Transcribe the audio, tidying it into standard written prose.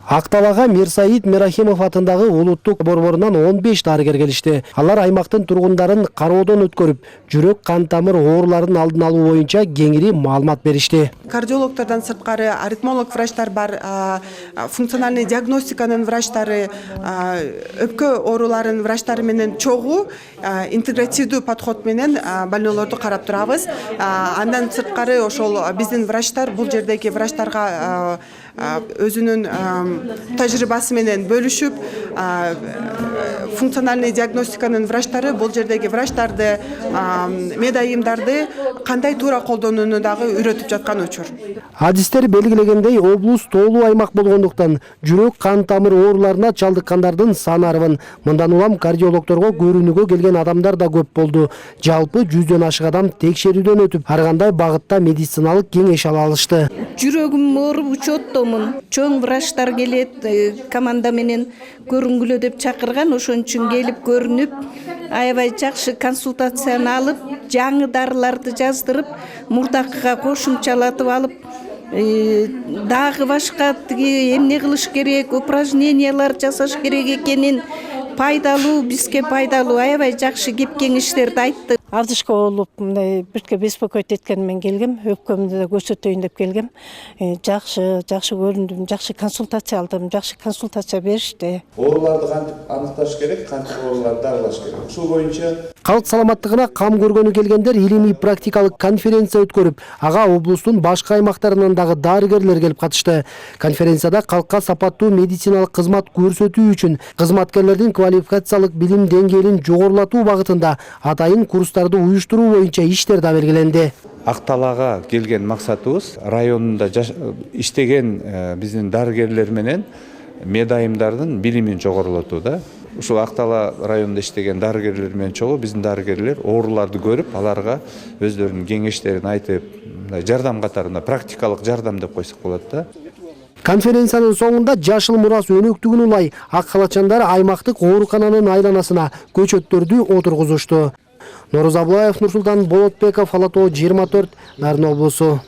Акталага Мирсаид Мерахимов атындагы улуттук борборунан 15 дарыгер келишти. Алар аймактын тургундарын кароодон өткөрүп, жүрөк кан тамыр ооруларынын алдын алуу боюнча кеңири маалымат беришти. Кардиологтордон сырткары аритмолог врачтар бар, функциональный диагностиканын врачтары, өпкө ооруларынын врачтары менен чогуу интегративдүү подход менен больнойлорду карап турабыз. Андан сырткары ошол биздин врачтар бул жердеги врачтарга өзүнүн тажрыйбасы менен бөлүшүп, функциональный диагностиканын врачтары бул жердеги врачтарды, медайымдарды кандай туура колдонууну дагы үйрөтүп жаткан учур. Адистер белгилегендей, облус тоолуу аймак болгондуктан жүрөк кан тамыр ооруларына чалдыккандардын саны арбын. Мындан улам кардиологторго көрүүнүгө келген адамдар да көп болду. Жалпы 100дөн ашык адам текшерүүдөн өтүп, ар кандай багытта медициналык кеңеш ала алышты. Жүрөгүм ооруп учеттомун. Чоң врачтар келет, команда менен көрүнгүлө деп чакырган, ошон үчүн келип көрүнүп, аябай жакшы консультацияны алып, жаңы дарыларды жаздырып, мурдакыга кошумчалатып алып, дагы башка эмне кылыш керек, упражнениялар жасаш керек экенин пайдалуу, бизге пайдалуу аябай жакшы кеп кеңештерди айтты. Ардышка болуп, мындай бирке беспокоить эткени менен келгем, өпкөмдү да көрсөтөйүн деп келгем. Жакшы көрүндүм, жакшы консультация алдым, жакшы консультация беришти. Ооруларды кантип аныкташ керек, кантип ооруларды дарылаш керек. Ушул боюнча Калк саламаттыгына кам көргөнү келгендер илимий практикалык конференция өткөрүп, ага облустун башка аймактарынан дагы дарыгерлер келип катышты. Конференцияда калкка сапаттуу медициналык кызмат көрсөтүү үчүн кызматкерлердин квалификациялык билим деңгээлин жогорулатуу багытында атайын курстарды уюштуруу боюнча иштер да белгиленди. Акталага келген максатыбыз районунда иштеген биздин дарыгерлер менен медайымдардын билимин жогорулатуу да. Ушул Актала районунда иштеген дарыгерлер менен чогуу биздин дарыгерлер ооруларды көрүп, аларга өздөрүнүн кеңештерин айтып, жардам катарында практикалык жардам деп койсок болот да. Конференциянын соңунда жашыл мурас өнөктүгүн улай ак халатчандар аймактык оорукананын айланасына көчөттөрдү отургузушту. Нороза Аблаев, Нурсултан Болотбеков, Ала Тоо 24, Нарын облусу.